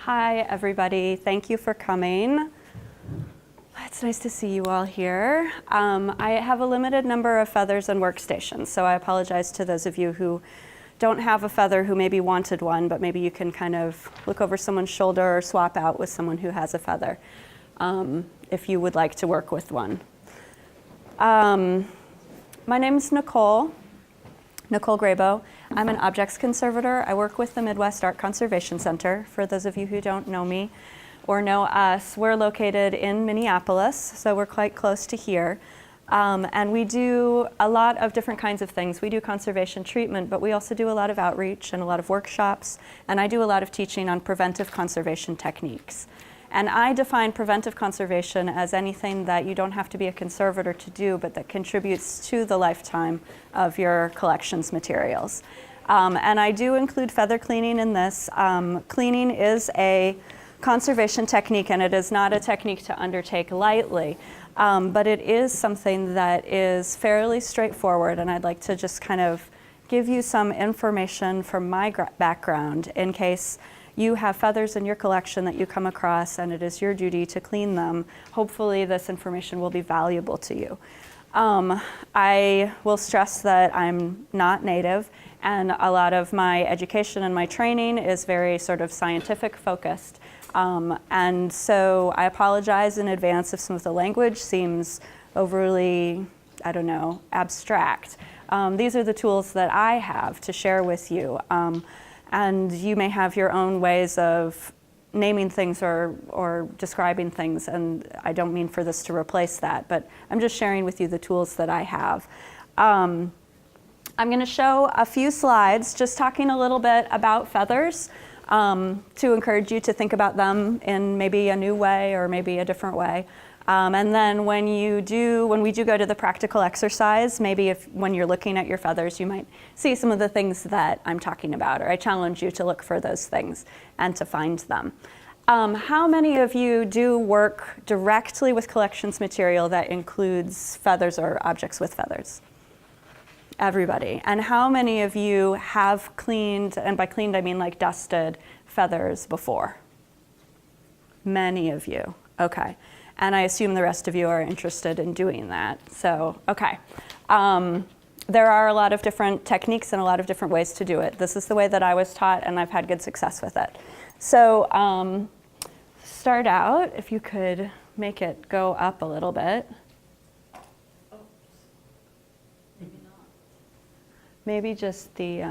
Hi, everybody. Thank you for coming. It's nice to see you all here. I have a limited number of feathers and workstations, so I apologize to those of you who don't have a feather who maybe wanted one, but maybe you can kind of look over someone's shoulder or swap out with someone who has a feather if you would like to work with one. My name is Nicole Grabo. I'm an objects conservator. I work with the Midwest Art Conservation Center. For those of you who don't know me or know us, we're located in Minneapolis, so we're quite close to here. And we do a lot of different kinds of things. We do conservation treatment, but we also do a lot of outreach and a lot of workshops, and I do a lot of teaching on preventive conservation techniques. And I define preventive conservation as anything that you don't have to be a conservator to do, but that contributes to the lifetime of your collections materials. And I do include feather cleaning in this. Cleaning is a conservation technique, and it is not a technique to undertake lightly. But it is something that is fairly straightforward, and I'd like to just kind of give you some information from my background in case you have feathers in your collection that you come across and it is your duty to clean them. Hopefully this information will be valuable to you. I will stress that I'm not native, and a lot of my education and my training is very sort of scientific focused. And so I apologize in advance if some of the language seems overly, I don't know, abstract. These are the tools that I have to share with you. And you may have your own ways of naming things or describing things, and I don't mean for this to replace that, but I'm just sharing with you the tools that I have. I'm going to show a few slides just talking a little bit about feathers to encourage you to think about them in maybe a new way or maybe a different way. And then when we do go to the practical exercise, maybe when you're looking at your feathers, you might see some of the things that I'm talking about, or I challenge you to look for those things and to find them. How many of you do work directly with collections material that includes feathers or objects with feathers? Everybody. And how many of you have cleaned, and by cleaned I mean like dusted, feathers before? Many of you. Okay. And I assume the rest of you are interested in doing that. So, okay. There are a lot of different techniques and a lot of different ways to do it. This is the way that I was taught, and I've had good success with it. So, start out, if you could make it go up a little bit. Maybe just the,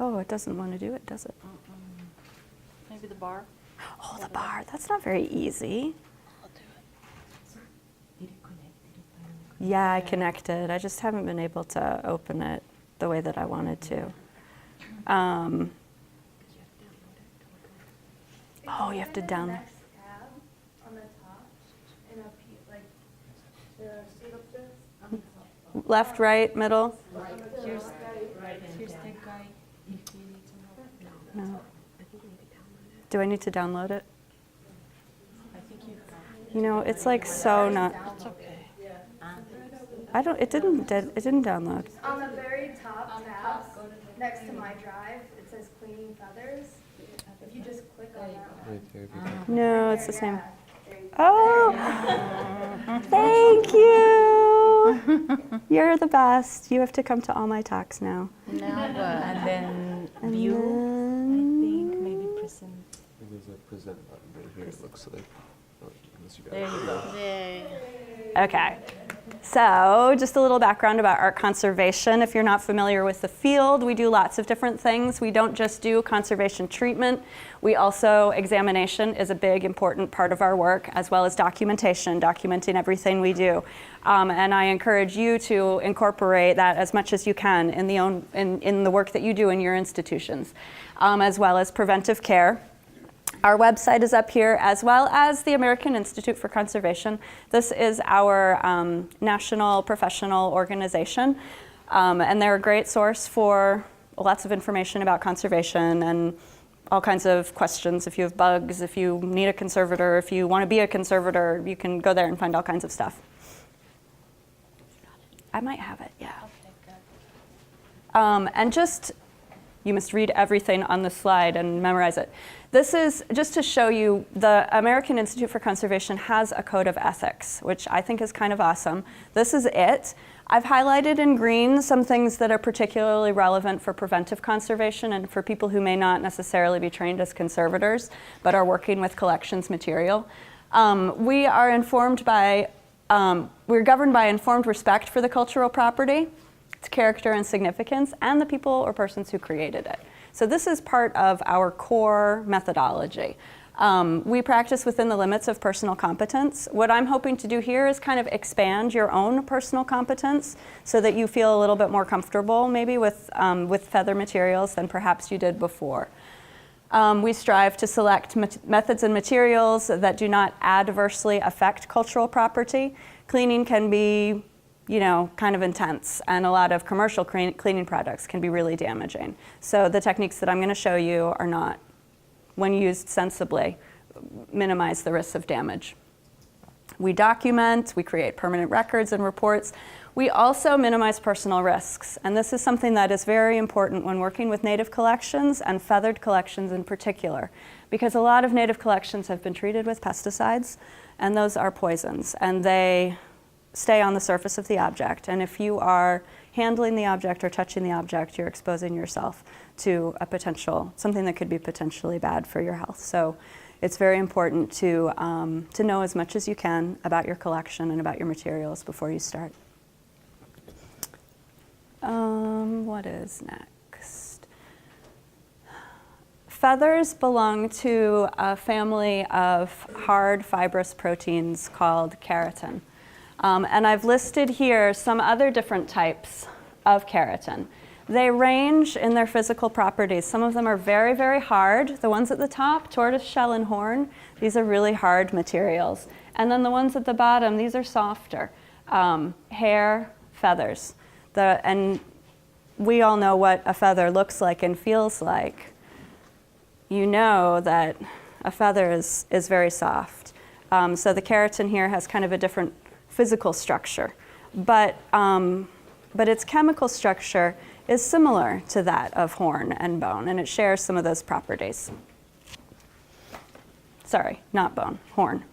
oh, it doesn't want to do it, does it? Maybe the bar? Oh, the bar. That's not very easy. I'll do it. Yeah, I connected. I just haven't been able to open it the way that I wanted to. Oh, you have to download. Left, right, middle? Here's the guy if you need some help. No. Do I need to download it? I think you You know, it's like so not. It's okay. It didn't download. On the very top tab, next to my drive, it says cleaning feathers. If you just click on that one. No, it's the same. There you go. Oh, thank you. You're the best. You have to come to all my talks now. Now what? And then And view, then- I think, maybe present. There's a present button right here, it looks like. Unless you There you go. Okay. So just a little background about art conservation. If you're not familiar with the field, we do lots of different things. We don't just do conservation treatment. We also, examination is a big, important part of our work, as well as documentation, documenting everything we do. And I encourage you to incorporate that as much as you can in the work that you do in your institutions, as well as preventive care. Our website is up here, as well as the American Institute for Conservation. This is our national professional organization, and they're a great source for lots of information about conservation and all kinds of questions. If you have bugs, if you need a conservator, if you want to be a conservator, you can go there and find all kinds of stuff. I might have it, yeah. And just You must read everything on the slide and memorize it. This is just to show you the American Institute for Conservation has a code of ethics, which I think is kind of awesome. This is it. I've highlighted in green some things that are particularly relevant for preventive conservation and for people who may not necessarily be trained as conservators, but are working with collections material. We are informed by, we're governed by informed respect for the cultural property, its character and significance, and the people or persons who created it. So this is part of our core methodology. We practice within the limits of personal competence. What I'm hoping to do here is kind of expand your own personal competence so that you feel a little bit more comfortable maybe with feather materials than perhaps you did before. We strive to select methods and materials that do not adversely affect cultural property. Cleaning can be, you know, kind of intense, and a lot of commercial cleaning products can be really damaging. So the techniques that I'm going to show you are not, when used sensibly, minimize the risks of damage. We document, we create permanent records and reports. We also minimize personal risks, and this is something that is very important when working with native collections and feathered collections in particular, because a lot of native collections have been treated with pesticides, and those are poisons, and they stay on the surface of the object, and if you are handling the object or touching the object, you're exposing yourself to a potential, something that could be potentially bad for your health. So it's very important to know as much as you can about your collection and about your materials before you start. What is next? Feathers belong to a family of hard fibrous proteins called keratin. And I've listed here some other different types of keratin. They range in their physical properties. Some of them are very, very hard. The ones at the top, tortoise shell and horn, these are really hard materials. And then the ones at the bottom, these are softer. Hair, feathers. And we all know what a feather looks like and feels like. You know that a feather is very soft. So the keratin here has kind of a different physical structure, but its chemical structure is similar to that of horn and bone, and it shares some of those properties. Sorry, not bone, horn.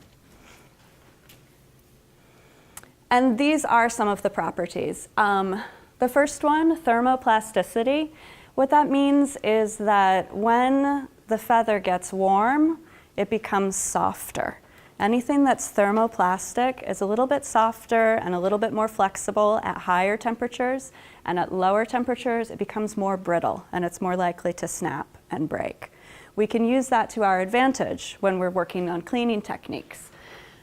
And these are some of the properties. The first one, thermoplasticity. What that means is that when the feather gets warm, it becomes softer. Anything that's thermoplastic is a little bit softer and a little bit more flexible at higher temperatures, and at lower temperatures it becomes more brittle and it's more likely to snap and break. We can use that to our advantage when we're working on cleaning techniques.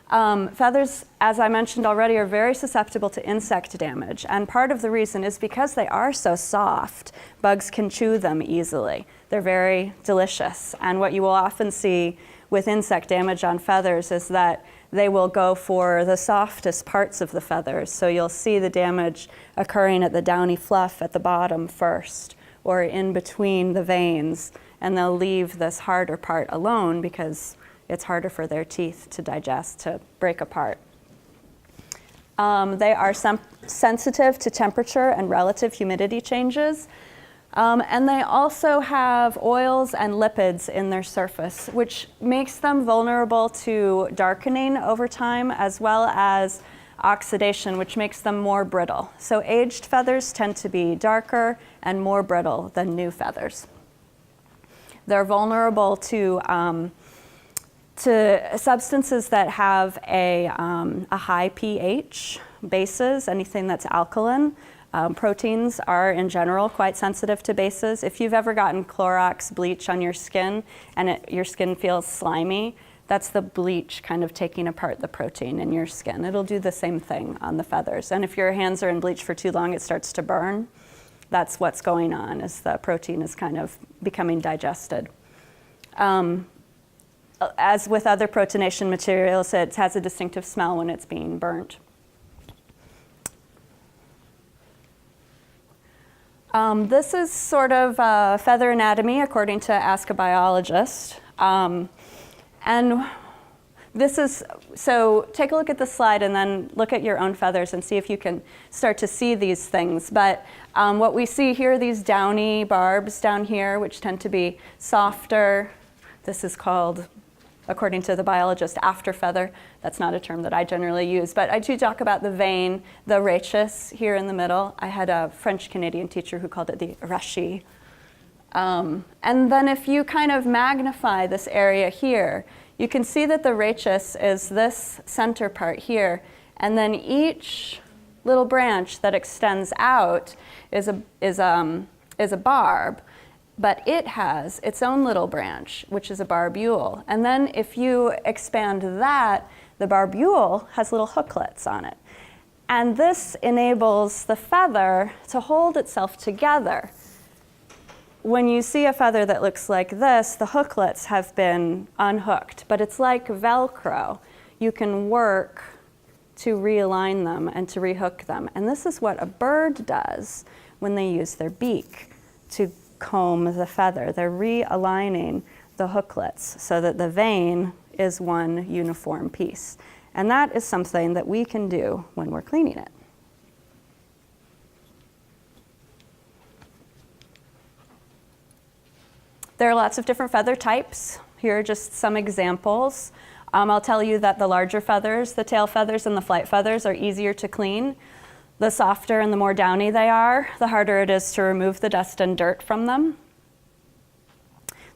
Feathers, as I mentioned already, are very susceptible to insect damage, and part of the reason is because they are so soft, bugs can chew them easily. They're very delicious, and what you will often see with insect damage on feathers is that they will go for the softest parts of the feathers. So you'll see the damage occurring at the downy fluff at the bottom first, or in between the veins, and they'll leave this harder part alone because it's harder for their teeth to digest, to break apart. They are sensitive to temperature and relative humidity changes. And they also have oils and lipids in their surface, which makes them vulnerable to darkening over time, as well as oxidation, which makes them more brittle. So aged feathers tend to be darker and more brittle than new feathers. They're vulnerable to substances that have a high pH, bases, anything that's alkaline. Proteins are in general quite sensitive to bases. If you've ever gotten Clorox bleach on your skin and your skin feels slimy, that's the bleach kind of taking apart the protein in your skin. It'll do the same thing on the feathers. And if your hands are in bleach for too long, it starts to burn. That's what's going on, is the protein is kind of becoming digested. As with other protonation materials, it has a distinctive smell when it's being burnt. This is sort of feather anatomy according to Ask a Biologist. And this is So take a look at the slide and then look at your own feathers and see if you can start to see these things. But what we see here are these downy barbs down here, which tend to be softer. This is called, according to the biologist, after feather. That's not a term that I generally use, but I do talk about the vein, the rachis here in the middle. I had a French-Canadian teacher who called it the rachis. And then if you kind of magnify this area here, you can see that the rachis is this center part here, and then each little branch that extends out is a barb. But it has its own little branch, which is a barbule. And then if you expand that, the barbule has little hooklets on it. And this enables the feather to hold itself together. When you see a feather that looks like this, the hooklets have been unhooked, but it's like Velcro. You can work to realign them and to rehook them. And this is what a bird does when they use their beak to comb the feather. They're realigning the hooklets so that the vein is one uniform piece. And that is something that we can do when we're cleaning it. There are lots of different feather types. Here are just some examples. I'll tell you that the larger feathers, the tail feathers and the flight feathers, are easier to clean. The softer and the more downy they are, the harder it is to remove the dust and dirt from them.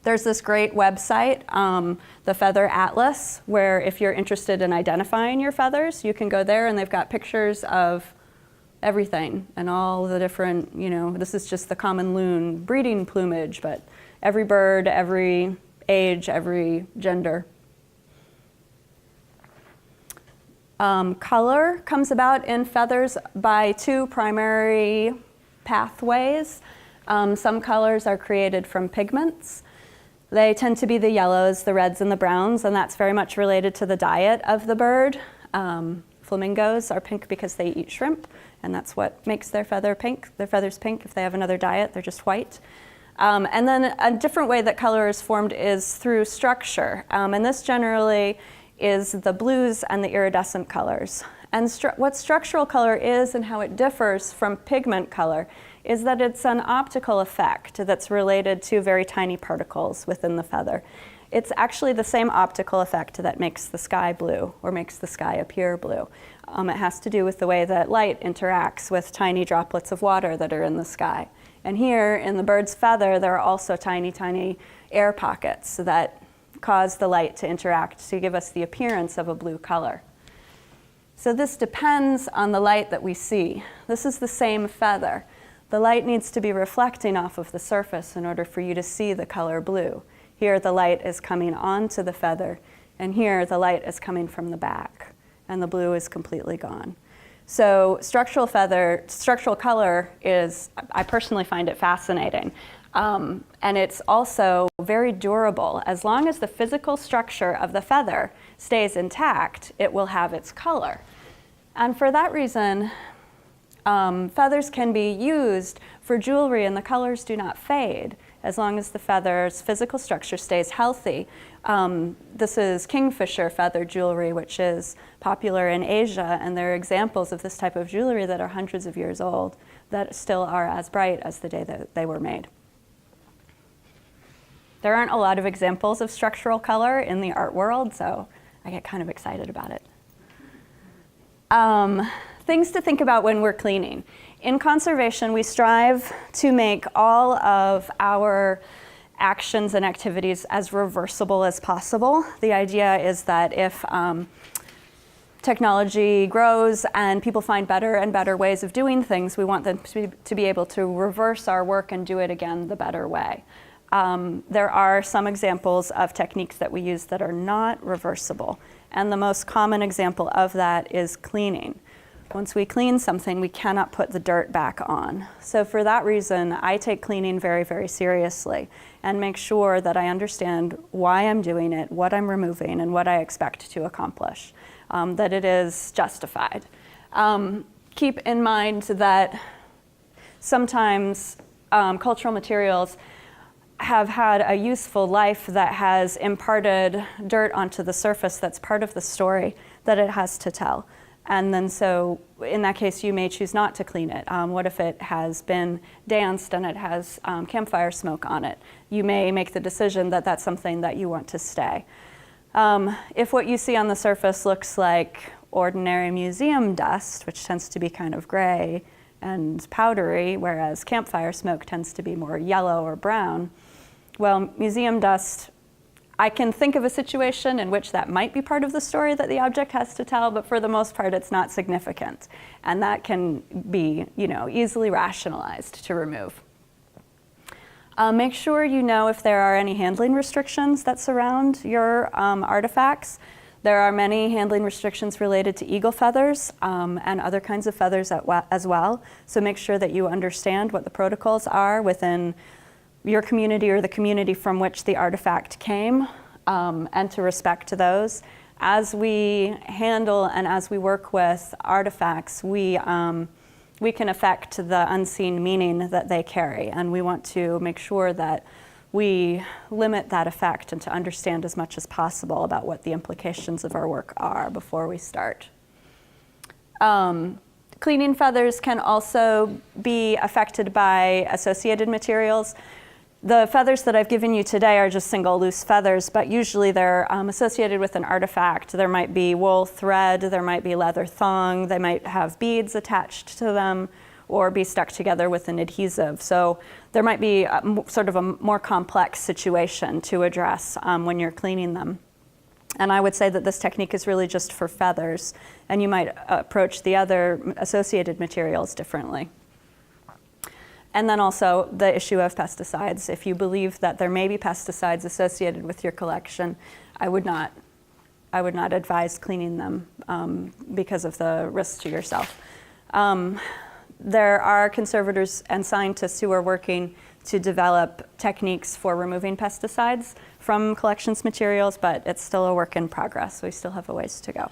There's this great website, the Feather Atlas, where if you're interested in identifying your feathers, you can go there and they've got pictures of everything and all the different, this is just the common loon breeding plumage, but every bird, every age, every gender. Color comes about in feathers by two primary pathways. Some colors are created from pigments. They tend to be the yellows, the reds, and the browns, and that's very much related to the diet of the bird. Flamingos are pink because they eat shrimp, and that's what makes their feathers pink. If they have another diet, they're just white. And then a different way that color is formed is through structure, and this generally is the blues and the iridescent colors. And what structural color is and how it differs from pigment color is that it's an optical effect that's related to very tiny particles within the feather. It's actually the same optical effect that makes the sky blue or makes the sky appear blue. It has to do with the way that light interacts with tiny droplets of water that are in the sky. And here in the bird's feather, there are also tiny, tiny air pockets that cause the light to interact to give us the appearance of a blue color. So this depends on the light that we see. This is the same feather. The light needs to be reflecting off of the surface in order for you to see the color blue. Here the light is coming onto the feather, and here the light is coming from the back, and the blue is completely gone. So structural color is, I personally find it fascinating. And it's also very durable. As long as the physical structure of the feather stays intact, it will have its color. And for that reason, feathers can be used for jewelry and the colors do not fade as long as the feather's physical structure stays healthy. This is kingfisher feather jewelry, which is popular in Asia, and there are examples of this type of jewelry that are hundreds of years old that still are as bright as the day that they were made. There aren't a lot of examples of structural color in the art world, so I get kind of excited about it. Things to think about when we're cleaning. In conservation, we strive to make all of our actions and activities as reversible as possible. The idea is that if technology grows and people find better and better ways of doing things, we want them to be able to reverse our work and do it again the better way. There are some examples of techniques that we use that are not reversible, and the most common example of that is cleaning. Once we clean something, we cannot put the dirt back on. So for that reason, I take cleaning very, very seriously and make sure that I understand why I'm doing it, what I'm removing, and what I expect to accomplish, that it is justified. Keep in mind that sometimes cultural materials have had a useful life that has imparted dirt onto the surface that's part of the story that it has to tell. And then so in that case, you may choose not to clean it. What if it has been danced and it has campfire smoke on it? You may make the decision that that's something that you want to stay. If what you see on the surface looks like ordinary museum dust, which tends to be kind of gray and powdery, whereas campfire smoke tends to be more yellow or brown, well, museum dust, I can think of a situation in which that might be part of the story that the object has to tell, but for the most part, it's not significant. And that can be, easily rationalized to remove. Make sure you know if there are any handling restrictions that surround your artifacts. There are many handling restrictions related to eagle feathers and other kinds of feathers as well. So make sure that you understand what the protocols are within your community or the community from which the artifact came, and to respect those. As we handle and as we work with artifacts, we can affect the unseen meaning that they carry, and we want to make sure that we limit that effect and to understand as much as possible about what the implications of our work are before we start. Cleaning feathers can also be affected by associated materials. The feathers that I've given you today are just single loose feathers, but usually they're associated with an artifact. There might be wool thread, there might be leather thong, they might have beads attached to them, or be stuck together with an adhesive. So there might be sort of a more complex situation to address when you're cleaning them. And I would say that this technique is really just for feathers, and you might approach the other associated materials differently. And then also the issue of pesticides. If you believe that there may be pesticides associated with your collection, I would not advise cleaning them because of the risk to yourself. There are conservators and scientists who are working to develop techniques for removing pesticides from collections materials, but it's still a work in progress. We still have a ways to go.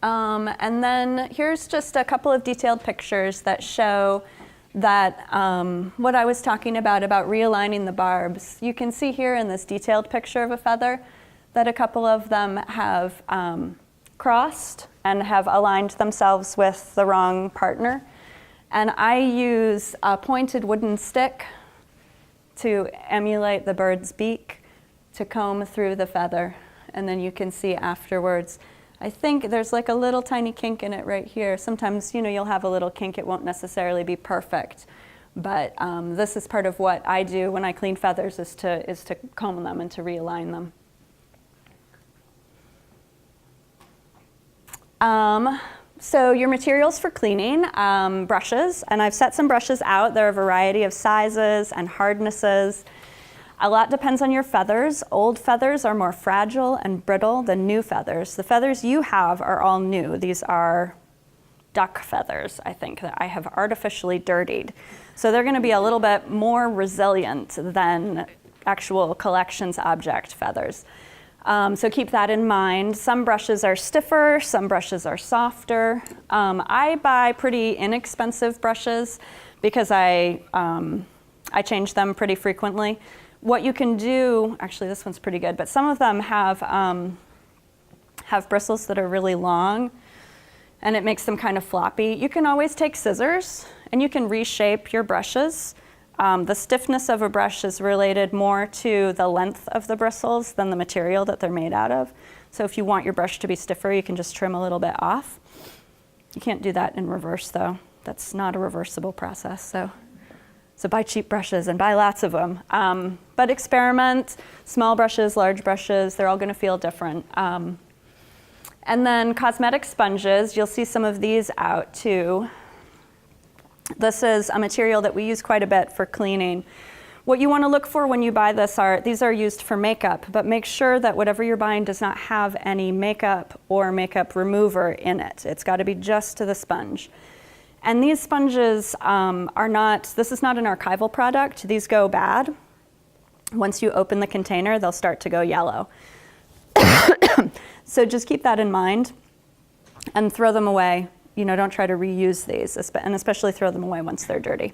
And then here's just a couple of detailed pictures that show that what I was talking about realigning the barbs. You can see here in this detailed picture of a feather that a couple of them have crossed and have aligned themselves with the wrong partner. And I use a pointed wooden stick to emulate the bird's beak to comb through the feather. And then you can see afterwards, I think there's like a little tiny kink in it right here. Sometimes, you'll have a little kink. It won't necessarily be perfect. But this is part of what I do when I clean feathers is to comb them and to realign them. So your materials for cleaning, brushes, and I've set some brushes out. There are a variety of sizes and hardnesses. A lot depends on your feathers. Old feathers are more fragile and brittle than new feathers. The feathers you have are all new. These are duck feathers, I think, that I have artificially dirtied. So they're going to be a little bit more resilient than actual collections object feathers. So keep that in mind. Some brushes are stiffer, some brushes are softer. I buy pretty inexpensive brushes because I change them pretty frequently. What you can do, actually this one's pretty good, but some of them have bristles that are really long and it makes them kind of floppy. You can always take scissors and you can reshape your brushes. The stiffness of a brush is related more to the length of the bristles than the material that they're made out of. So if you want your brush to be stiffer, you can just trim a little bit off. You can't do that in reverse though. That's not a reversible process. So buy cheap brushes and buy lots of them. But experiment, small brushes, large brushes, they're all gonna feel different. And then cosmetic sponges, you'll see some of these out too. This is a material that we use quite a bit for cleaning. What you wanna look for when you buy this these are used for makeup, but make sure that whatever you're buying does not have any makeup or makeup remover in it. It's gotta be just to the sponge. And these sponges this is not an archival product. These go bad. Once you open the container, they'll start to go yellow. So just keep that in mind and throw them away don't try to reuse these, and especially throw them away once they're dirty.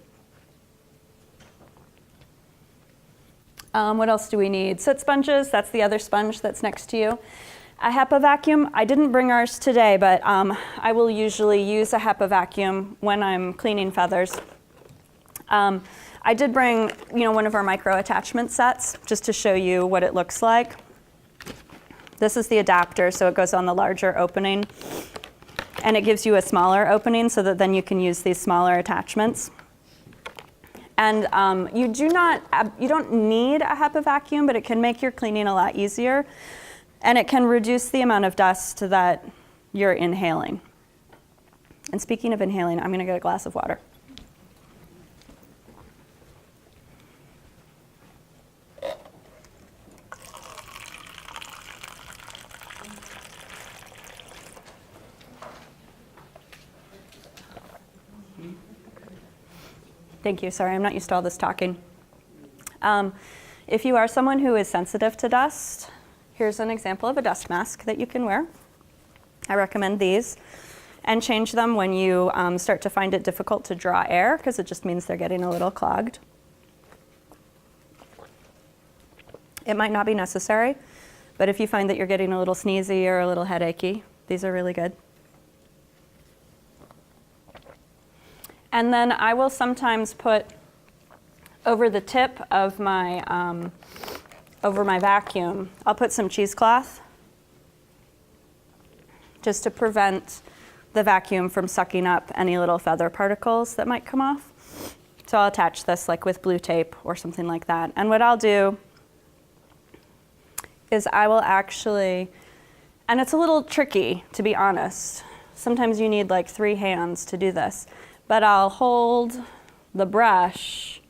What else do we need? Soot sponges, that's the other sponge that's next to you. A HEPA vacuum, I didn't bring ours today, but I will usually use a HEPA vacuum when I'm cleaning feathers. I did bring, one of our micro attachment sets just to show you what it looks like. This is the adapter, so it goes on the larger opening. And it gives you a smaller opening so that then you can use these smaller attachments. And you don't need a HEPA vacuum, but it can make your cleaning a lot easier. And it can reduce the amount of dust that you're inhaling. And speaking of inhaling, I'm going to get a glass of water. Thank you. Sorry, I'm not used to all this talking. If you are someone who is sensitive to dust, here's an example of a dust mask that you can wear. I recommend these. And change them when you start to find it difficult to draw air, because it just means they're getting a little clogged. It might not be necessary, but if you find that you're getting a little sneezy or a little headachy, these are really good. And then I will sometimes put over the tip of my, over my vacuum, I'll put some cheesecloth just to prevent the vacuum from sucking up any little feather particles that might come off. So I'll attach this like with blue tape or something like that. And what I'll do is I will actually, and it's a little tricky to be honest. Sometimes you need like 3 hands to do this. But I'll hold the brush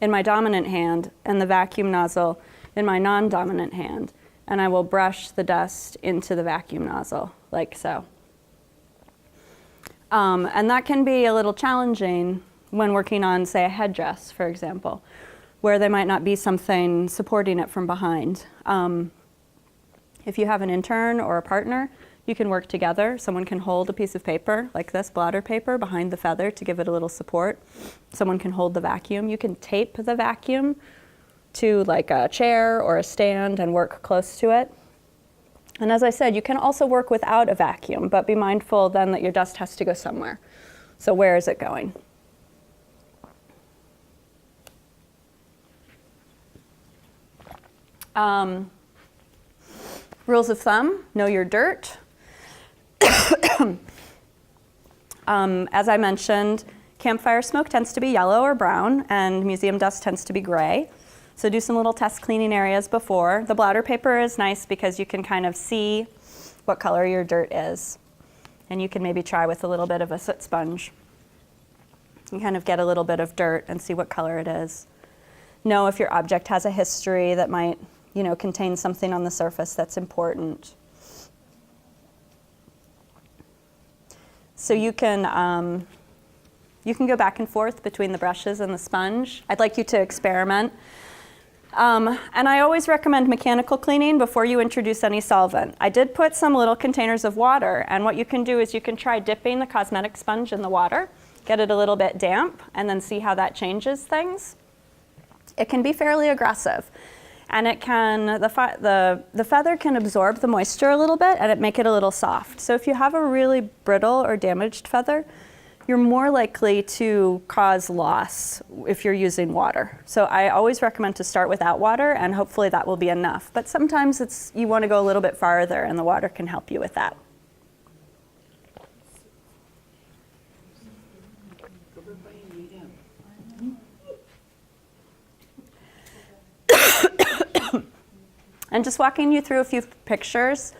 in my dominant hand and the vacuum nozzle in my non-dominant hand, and I will brush the dust into the vacuum nozzle, like so. And that can be a little challenging when working on, say, a headdress, for example, where there might not be something supporting it from behind. If you have an intern or a partner, you can work together. Someone can hold a piece of paper like this, blotter paper, behind the feather to give it a little support. Someone can hold the vacuum. You can tape the vacuum to like a chair or a stand and work close to it. And as I said, you can also work without a vacuum, but be mindful then that your dust has to go somewhere. So where is it going? Rules of thumb, know your dirt. As I mentioned, campfire smoke tends to be yellow or brown, and museum dust tends to be gray. So do some little test cleaning areas before. The blotter paper is nice because you can kind of see what color your dirt is. And you can maybe try with a little bit of a soot sponge. You kind of get a little bit of dirt and see what color it is. Know if your object has a history that might, contain something on the surface that's important. So you can go back and forth between the brushes and the sponge. I'd like you to experiment. And I always recommend mechanical cleaning before you introduce any solvent. I did put some little containers of water, and what you can do is you can try dipping the cosmetic sponge in the water, get it a little bit damp, and then see how that changes things. It can be fairly aggressive. And it can, the feather can absorb the moisture a little bit and it make it a little soft. So if you have a really brittle or damaged feather, you're more likely to cause loss if you're using water. So I always recommend to start without water, and hopefully that will be enough. But sometimes you want to go a little bit farther, and the water can help you with that. And just walking you through a few pictures.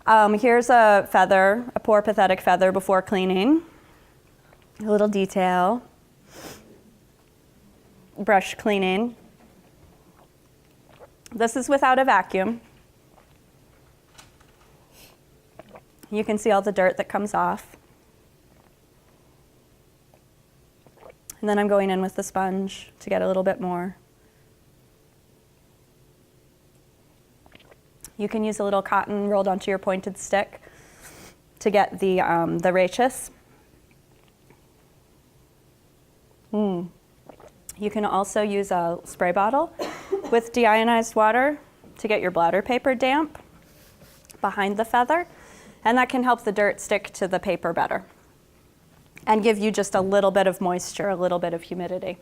Here's a feather, a poor pathetic feather before cleaning. A little detail. Brush cleaning. This is without a vacuum. You can see all the dirt that comes off. And then I'm going in with the sponge to get a little bit more. You can use a little cotton rolled onto your pointed stick to get the rachis. You can also use a spray bottle with deionized water to get your bladder paper damp behind the feather, and that can help the dirt stick to the paper better and give you just a little bit of moisture, a little bit of humidity.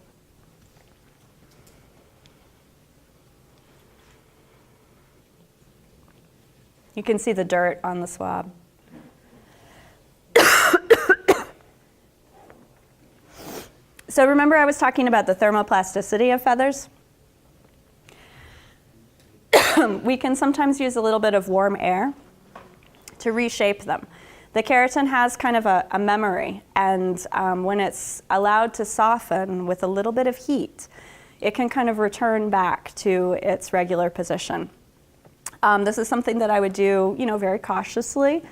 You can see the dirt on the swab. So remember I was talking about the thermoplasticity of feathers? We can sometimes use a little bit of warm air to reshape them. The keratin has kind of a memory, and when it's allowed to soften with a little bit of heat, it can kind of return back to its regular position. This is something that I would do, very cautiously.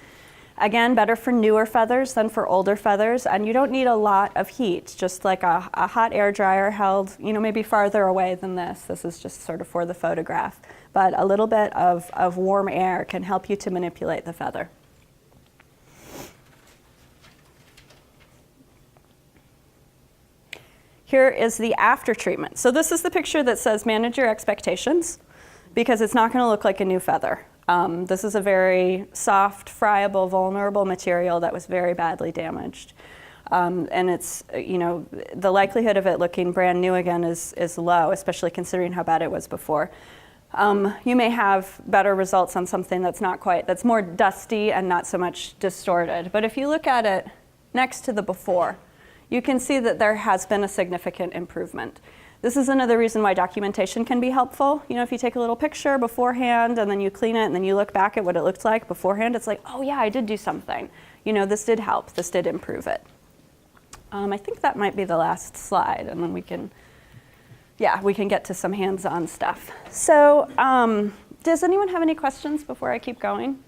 Again, better for newer feathers than for older feathers, and you don't need a lot of heat, just like a hot air dryer held, maybe farther away than this. This is just sort of for the photograph. But a little bit of warm air can help you to manipulate the feather. Here is the after treatment. So this is the picture that says manage your expectations, because it's not going to look like a new feather. This is a very soft, friable, vulnerable material that was very badly damaged. And it's, the likelihood of it looking brand new again is low, especially considering how bad it was before. You may have better results on something that's more dusty and not so much distorted. But if you look at it next to the before, you can see that there has been a significant improvement. This is another reason why documentation can be helpful. If you take a little picture beforehand and then you clean it and then you look back at what it looked like beforehand, it's like, oh yeah, I did do something. This did help, this did improve it. I think that might be the last slide, and then we can get to some hands-on stuff. So does anyone have any questions before I keep going?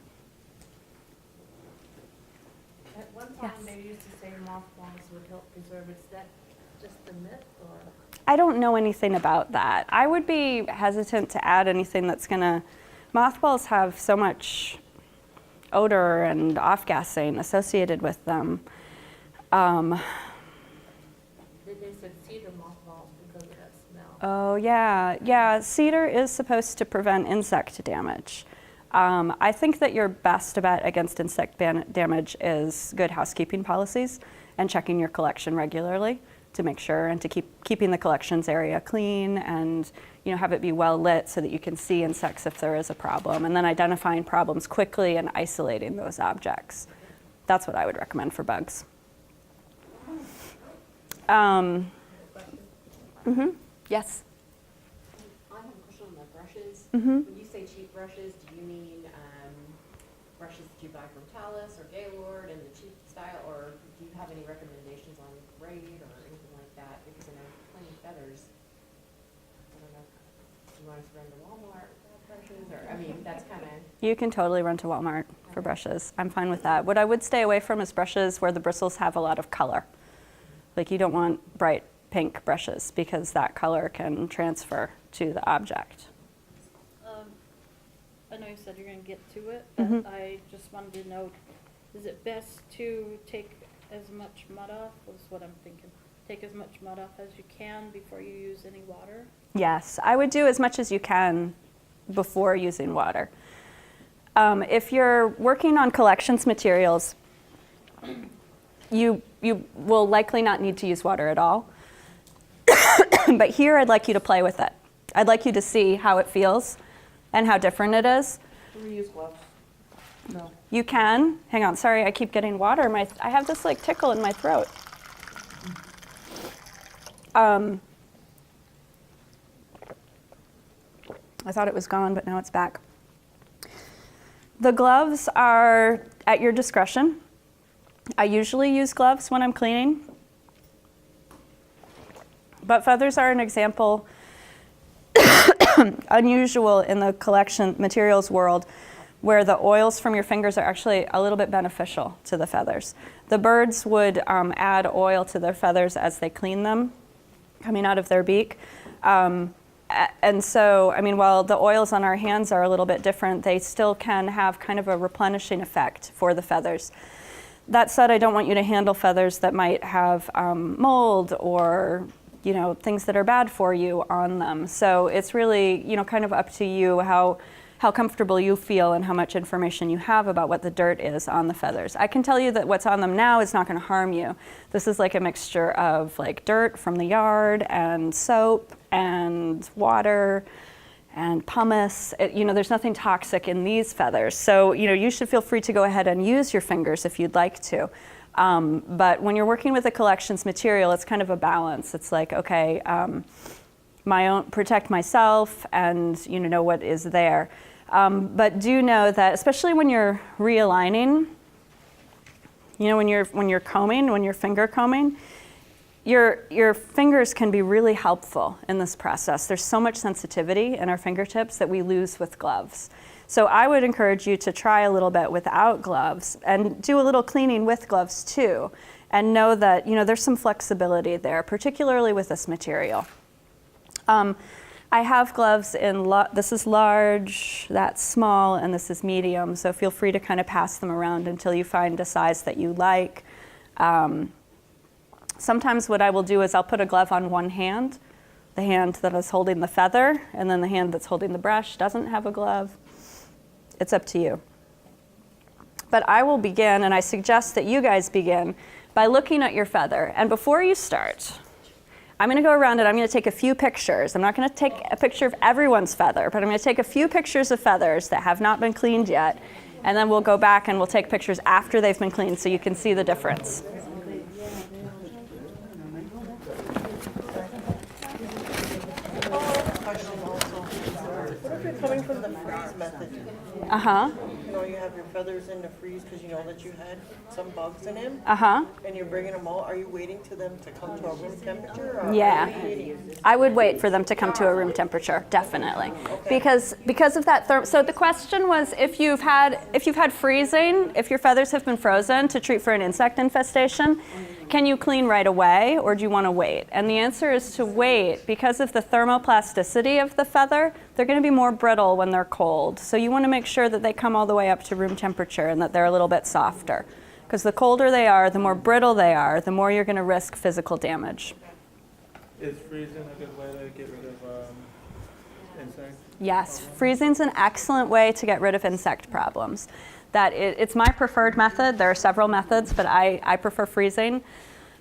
At one time, they used to say mothballs would help preserve it. Is that just a myth, or? I don't know anything about that. I would be hesitant to add anything that's mothballs have so much odor and off-gassing associated with them. They said cedar mothballs because of that smell. Oh yeah, cedar is supposed to prevent insect damage. I think that your best bet against insect damage is good housekeeping policies and checking your collection regularly to make sure, and to keeping the collections area clean, and have it be well lit so that you can see insects if there is a problem, and then identifying problems quickly and isolating those objects. That's what I would recommend for bugs. Yes? I have a question on the brushes. Mm-hmm. When you say cheap brushes, do you mean brushes that you buy from Talus or Gaylord in the cheap style, or do you have any recommendations on grade or anything like that? Because I know cleaning feathers, I don't know, do you want us to run to Walmart for brushes, or, that's kind of... You can totally run to Walmart for brushes. I'm fine with that. What I would stay away from is brushes where the bristles have a lot of color. Like, you don't want bright pink brushes because that color can transfer to the object. I know you said you're going to get to it, but I just wanted to know, is it best to take as much mud off, is what I'm thinking. Take as much mud off as you can before you use any water? Yes, I would do as much as you can before using water. If you're working on collections materials, you will likely not need to use water at all. But here I'd like you to play with it. I'd like you to see how it feels and how different it is. Can we use gloves? No. You can. Hang on, sorry, I keep getting water. I have this tickle in my throat. I thought it was gone, but now it's back. The gloves are at your discretion. I usually use gloves when I'm cleaning. But feathers are an example unusual in the collection materials world, where the oils from your fingers are actually a little bit beneficial to the feathers. The birds would add oil to their feathers as they clean them, coming out of their beak. And so, I mean, while the oils on our hands are a little bit different, they still can have kind of a replenishing effect for the feathers. That said, I don't want you to handle feathers that might have mold or, you know, things that are bad for you on them. So it's really, you know, kind of up to you how comfortable you feel and how much information you have about what the dirt is on the feathers. I can tell you that what's on them now is not going to harm you. This is like a mixture of like dirt from the yard and soap and water and pumice. You know, there's nothing toxic in these feathers. So, you know, you should feel free to go ahead and use your fingers if you'd like to. But when you're working with a collections material, it's kind of a balance. It's like, okay, my own, protect myself and, you know what is there. But do know that, especially when you're realigning, you know, when you're combing, when you're finger combing, your fingers can be really helpful in this process. There's so much sensitivity in our fingertips that we lose with gloves. So I would encourage you to try a little bit without gloves and do a little cleaning with gloves too, and know that, you know, there's some flexibility there, particularly with this material. I have gloves in, this is large, that's small, and this is medium, so feel free to kind of pass them around until you find a size that you like. Sometimes what I will do is I'll put a glove on one hand, the hand that is holding the feather, and then the hand that's holding the brush doesn't have a glove. It's up to you. But I will begin, and I suggest that you guys begin by looking at your feather. And before you start, I'm going to go around and I'm going to take a few pictures. I'm not going to take a picture of everyone's feather, but I'm going to take a few pictures of feathers that have not been cleaned yet, and then we'll go back and we'll take pictures after they've been cleaned so you can see the difference. What if you're coming from the freeze method? Uh-huh. You know, you have your feathers in the freeze because you know that you had some bugs in them, Uh-huh. and you're bringing them out. Are you waiting to them to come to a room temperature? Or Yeah. Are you waiting? I would wait for them to come to a room temperature, definitely. Because of that so the question was if you've had freezing, if your feathers have been frozen to treat for an insect infestation, can you clean right away or do you want to wait? And the answer is to wait because of the thermoplasticity of the feather. They're going to be more brittle when they're cold. So you want to make sure that they come all the way up to room temperature and that they're a little bit softer. Because the colder they are, the more brittle they are, the more you're going to risk physical damage. Is freezing a good way to get rid of insects? Yes, freezing's an excellent way to get rid of insect problems. It's my preferred method. There are several methods, but I prefer freezing.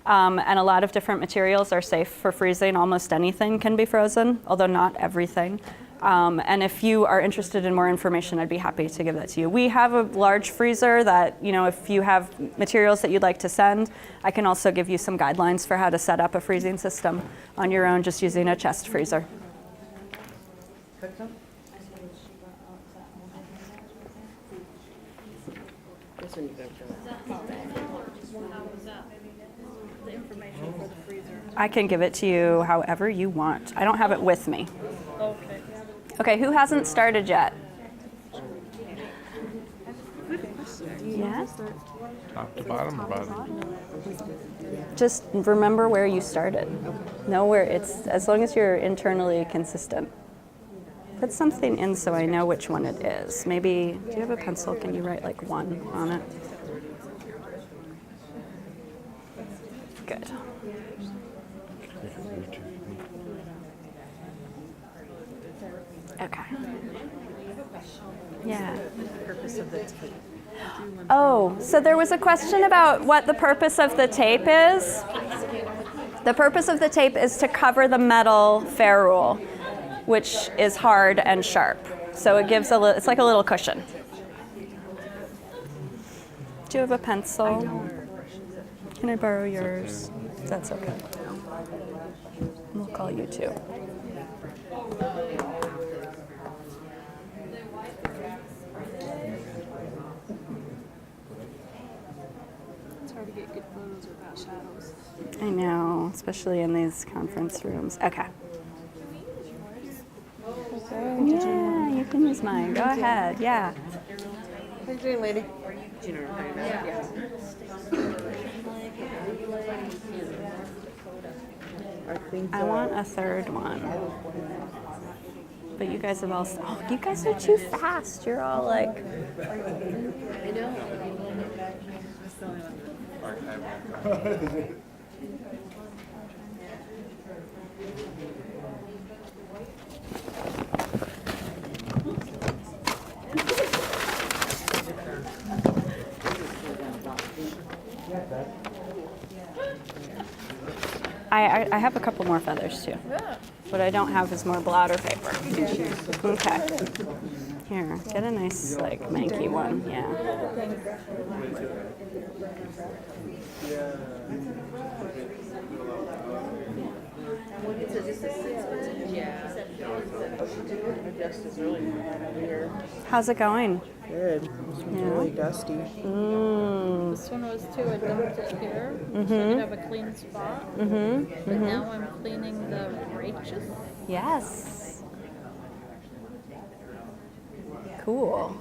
And a lot of different materials are safe for freezing. Almost anything can be frozen, although not everything. And if you are interested in more information, I'd be happy to give that to you. We have a large freezer that, you know, if you have materials that you'd like to send, I can also give you some guidelines for how to set up a freezing system on your own just using a chest freezer. This one you got The information for the freezer. I can give it to you however you want. I don't have it with me. Okay. Okay, who hasn't started yet? Yeah? Top to bottom or bottom? Just remember where you started. Know where it's, as long as you're internally consistent. Put something in so I know which one it is. Maybe, do you have a pencil? Can you write like 1 on it? Good. Okay. Yeah. Oh, so there was a question about what the purpose of the tape is. The purpose of the tape is to cover the metal ferrule, which is hard and sharp. So it gives it's like a little cushion. Do you have a pencil? Can I borrow yours? That's okay. We'll call you too. It's hard to get good photos without shadows. I know, especially in these conference rooms. Okay. Yeah, you can use mine. Go ahead. Yeah. How you doing, lady? I want a third one. but you guys have all, oh, you guys are too fast. You're all like, I know. I have a couple more feathers too. What I don't have is more blotter paper. Okay. Here, get a nice, like, manky one. Yeah. My desk is really bad over here. How's it going? Good. This one's really dusty. This one was too, I dumped it here, so I could have a clean spot. But now I'm cleaning the raches. Yes. Cool.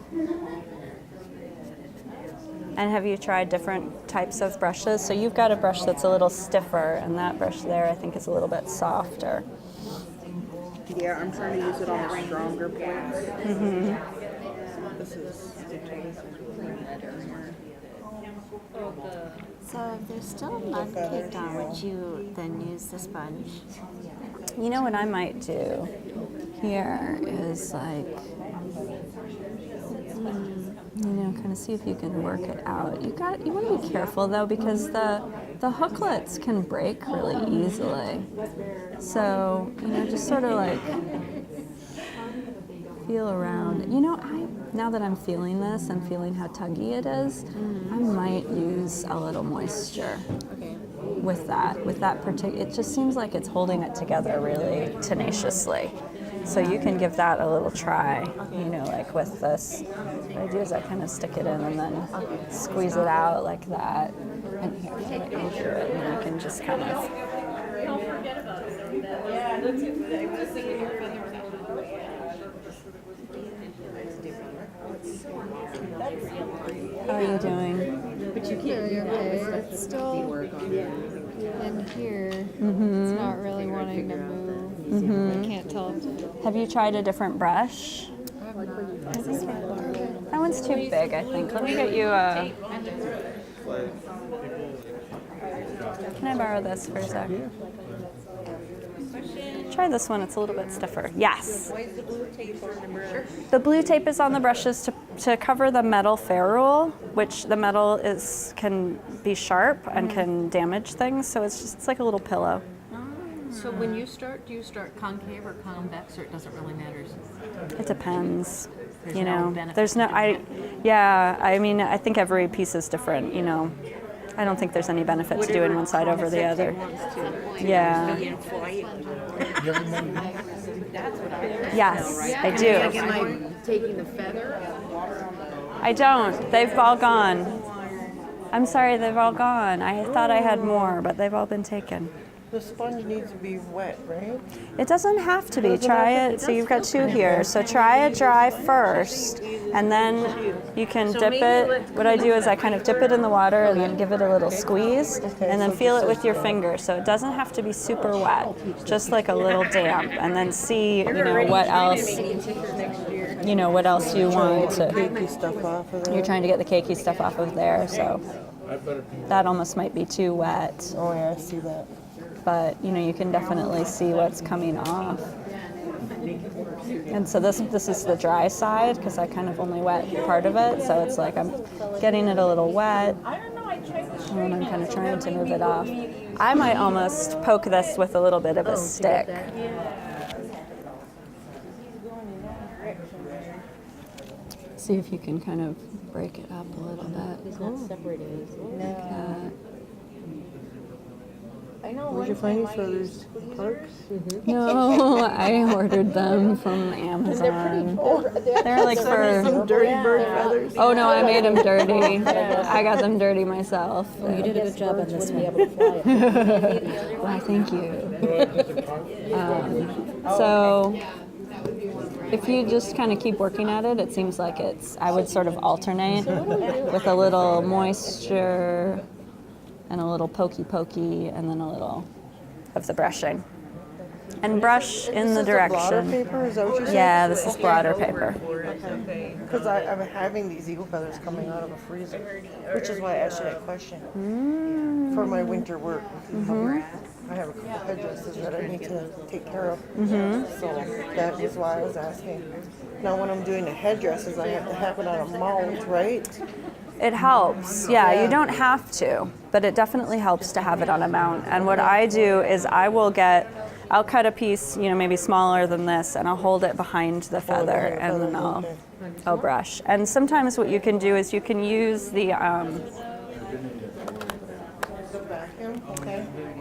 And have you tried different types of brushes? So you've got a brush that's a little stiffer, and that brush there I think is a little bit softer. Yeah, I'm trying to use it on the stronger points. This is Oh, the, So if there's still mud caked on, would you then use the sponge? You know what I might do here is like, kind of see if you can work it out. You want to be careful though, because the hooklets can break really easily. So, just sort of like feel around. Now that I'm feeling this and feeling how tuggy it is, I might use a little moisture with that particular. It just seems like it's holding it together really tenaciously. So you can give that a little try, like with this. What I do is I kind of stick it in and then squeeze it out like that. And here, I'll let you do it, and you can just kind of. don't forget about it. Yeah, that's it. I was thinking your feathers out of the way. How are you doing? But you can't it's still in here. It's not really wanting to move. I can't tell. Have you tried a different brush? That one's too big, I think. Let me get you a. Can I borrow this for a sec? Try this one, it's a little bit stiffer. Yes. Why is the blue tape on the brush? The blue tape is on the brushes to cover the metal ferrule, which the metal can be sharp and can damage things, so it's like a little pillow. So when you start, do you start concave or convex, or it doesn't really matter? It depends. There's no benefit There's no, I think every piece is different, I don't think there's any benefit to doing one side over the other. Yeah. Yes, I do. Am I taking the feather? I don't. They've all gone. I'm sorry, they've all gone. I thought I had more, but they've all been taken. The sponge needs to be wet, right? It doesn't have to be. Try it. So you've got two here. So try it dry first, and then you can dip it. What I do is I kind of dip it in the water and then give it a little squeeze, and then feel it with your finger. So it doesn't have to be super wet, just like a little damp, and then see, what else. What else you want to. Cakey stuff off of there. You're trying to get the cakey stuff off of there, so that almost might be too wet. Oh yeah, I see that. But you can definitely see what's coming off. And so this is the dry side, because I kind of only wet part of it, so it's like I'm getting it a little wet, and I'm kind of trying to move it off. I might almost poke this with a little bit of a stick. See if you can kind of break it up a little bit. It's not separated. Like that. Where'd you find these feathers? Parks? No, I ordered them from Amazon. They're like for Some dirty bird feathers. Oh no, I made them dirty. I got them dirty myself. You did a good job on this to be able to fly it. Why, thank you. So if you just kind of keep working at it, it seems like I would sort of alternate with a little moisture and a little pokey, and then a little of the brushing. and brush in the Blotter direction. paper, is that what you said? Yeah, this is blotter paper. Because I'm having these eagle feathers coming out of a freezer, which is why I asked you that question. For my winter work. I have a couple headdresses that I need to take care of. So that is why I was asking. Now when I'm doing the headdresses, I have to have it on a mount, right? It helps. Yeah, you don't have to, but it definitely helps to have it on a mount. And what I do is I'll cut a piece, maybe smaller than this, and I'll hold it behind the feather, and then I'll brush. And sometimes what you can do is you can use the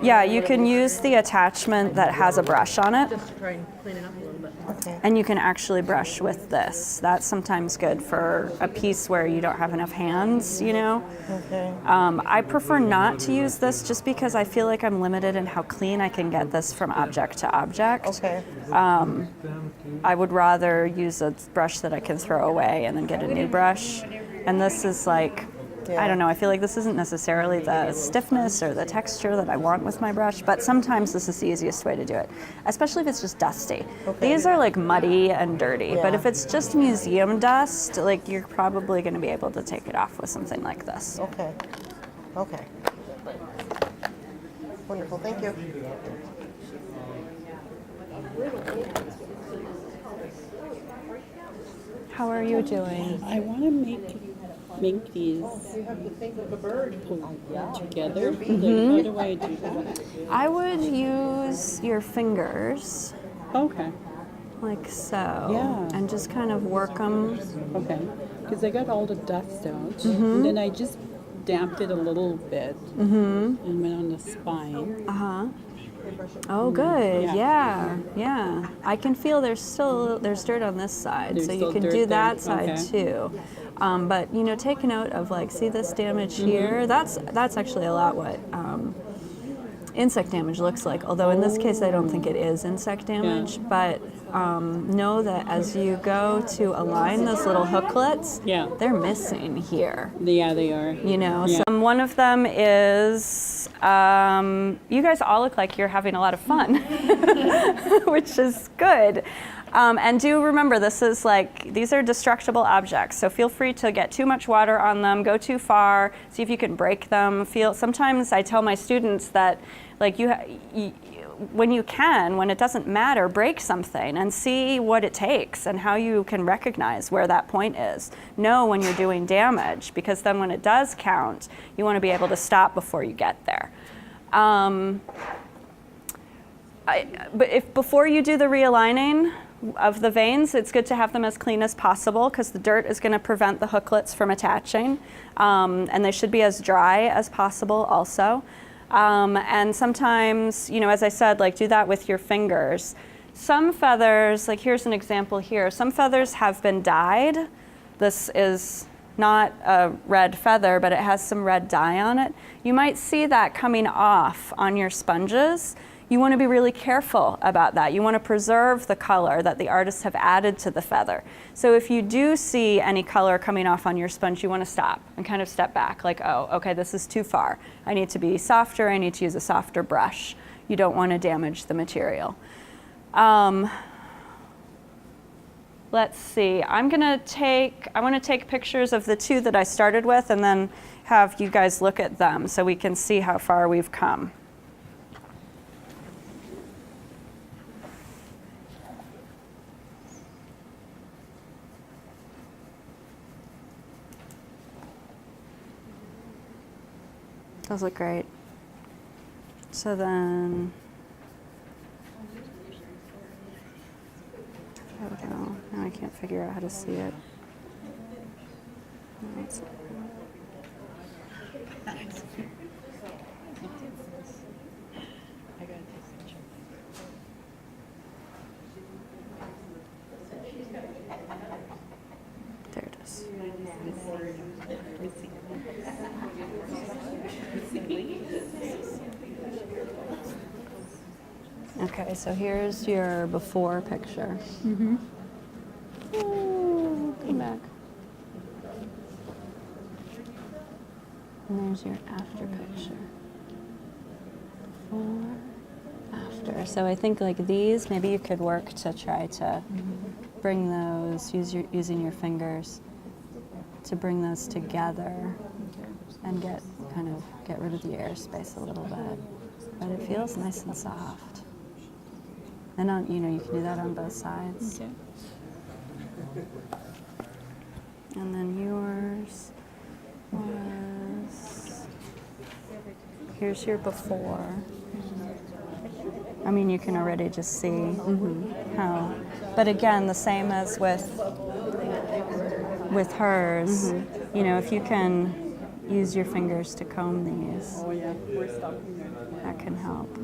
you can use the attachment that has a brush on it. Just try and clean it up a little bit. And you can actually brush with this. That's sometimes good for a piece where you don't have enough hands, I prefer not to use this just because I feel like I'm limited in how clean I can get this from object to object. Okay. I would rather use a brush that I can throw away and then get a new brush. And this is like, I don't know, I feel like this isn't necessarily the stiffness or the texture that I want with my brush, but sometimes this is the easiest way to do it, especially if it's just dusty. These are like muddy and dirty, but if it's just museum dust, like you're probably going to be able to take it off with something like this. Okay. Okay. Wonderful, thank you. How are you doing? I want to make these pull together. Like, how do I do that? I would use your fingers Okay. like so, Yeah. and just kind of work them. Okay. Because I got all the dust out, and then I just damped it a little bit, and went on the spine. Oh, good. Yeah. I can feel there's dirt on this side, There's so you still can dirt do there? that side Okay. too. But take note of see this damage here. That's actually a lot what insect damage looks like. Although in this case, I don't think it is insect damage. But know that as you go to align those little hooklets, they're missing here. Yeah, they are. One of them is, you guys all look like you're having a lot of fun, which is good. And do remember, these are destructible objects, so feel free to get too much water on them, go too far, see if you can break them. Sometimes I tell my students that, when it doesn't matter, break something and see what it takes and how you can recognize where that point is. Know when you're doing damage, because then when it does count, you want to be able to stop before you get there. But if before you do the realigning of the veins, it's good to have them as clean as possible, because the dirt is going to prevent the hooklets from attaching, and they should be as dry as possible also. And sometimes, as I said, do that with your fingers. Some feathers, here's an example here, some feathers have been dyed. This is not a red feather, but it has some red dye on it. You might see that coming off on your sponges. You want to be really careful about that. You want to preserve the color that the artists have added to the feather. So if you do see any color coming off on your sponge, you want to stop and kind of step back, oh, okay, this is too far. I need to be softer, I need to use a softer brush. You don't want to damage the material. Let's see, I want to take pictures of the two that I started with and then have you guys look at them so we can see how far we've come. Those look great. So then, there we go. Now I can't figure out how to see it. No, it's not. There it is. Okay, so here's your before picture. Ooh, come back. And there's your after picture. Before, after. softer. So I think like these, maybe you could work to try to bring those, using your fingers to bring those together and get rid of the airspace a little bit. But it feels nice and soft. And you can do that on both sides. Okay. And then yours was, here's your before. I mean, you can already just see how, but again, the same as with hers, you know, if you can use your fingers to comb these, Oh yeah, we're stopping there. that can help.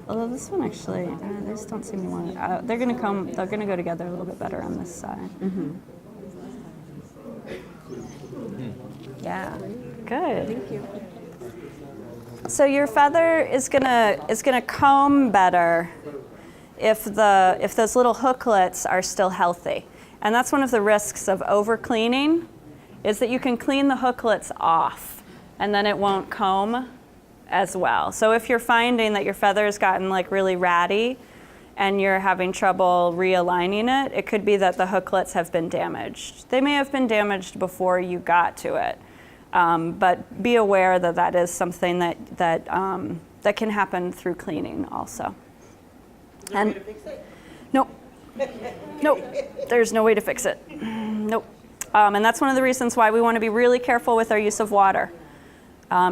Although this one actually, they just don't seem to want to, they're gonna go together a little bit better on this side. Yeah, good. Thank you. So your feather is gonna comb better if those little hooklets are still healthy. And that's one of the risks of over cleaning, is that you can clean the hooklets off and then it won't comb as well. So if you're finding that your feather's gotten like really ratty and you're having trouble realigning it, it could be that the hooklets have been damaged. They may have been damaged before you got to it. But be aware that that is something that can happen through cleaning also. Is there a way to fix it? Nope. Nope. There's no way to fix it. Nope. And that's one of the reasons why we want to be really careful with our use of water,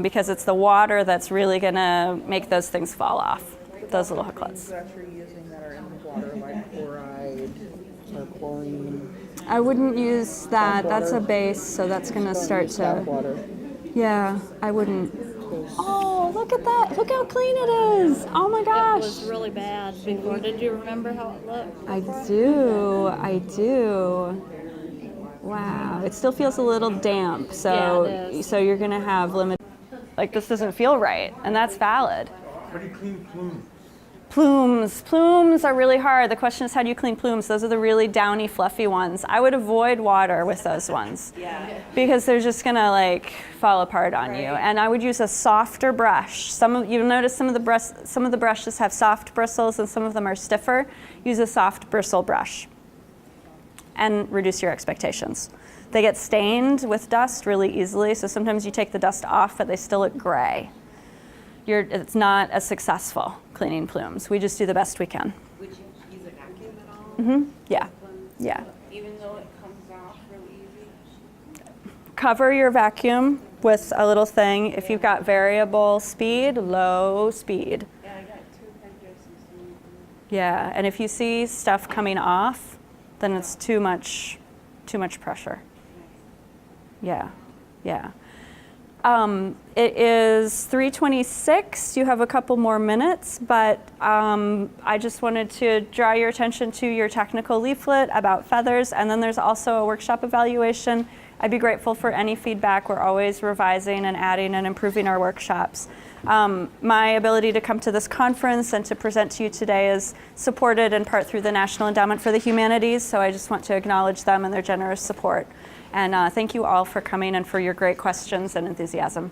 because it's the water that's really going to make those things fall off, those little hooklets. That you're using that are in the water, like chloride or chlorine. I wouldn't use that. That's a base, so that's going to start to. Water. Yeah, I wouldn't. Oh, look at that. Look how clean it is. Oh my gosh. It was really bad before. Did you remember how it looked? I do. Wow. It still feels a little damp, so Yeah, it is. so you're going to have limited. Like this doesn't feel right, and that's valid. How do you clean plumes? Plumes are really hard. The question is, how do you clean plumes? Those are the really downy, fluffy ones. I would avoid water with those ones. Because they're just gonna like fall apart on you. And I would use a softer brush. You'll notice some of the brushes have soft bristles and some of them are stiffer. Use a soft bristle brush and reduce your expectations. They get stained with dust really easily, so sometimes you take the dust off, but they still look gray. It's not as successful cleaning plumes. We just do the best we can. Would you use a vacuum at all? Yeah, yeah. Even though it comes off really easy? Cover your vacuum with a little thing. If you've got variable speed, low speed. Yeah, I got 2 headdresses. Yeah, and if you see stuff coming off, then it's too much pressure. Yeah, yeah. It is 3:26. You have a couple more minutes, but I just wanted to draw your attention to your technical leaflet about feathers, and then there's also a workshop evaluation. I'd be grateful for any feedback. We're always revising and adding and improving our workshops. My ability to come to this conference and to present to you today is supported in part through the National Endowment for the Humanities, so I just want to acknowledge them and their generous support. And thank you all for coming and for your great questions and enthusiasm.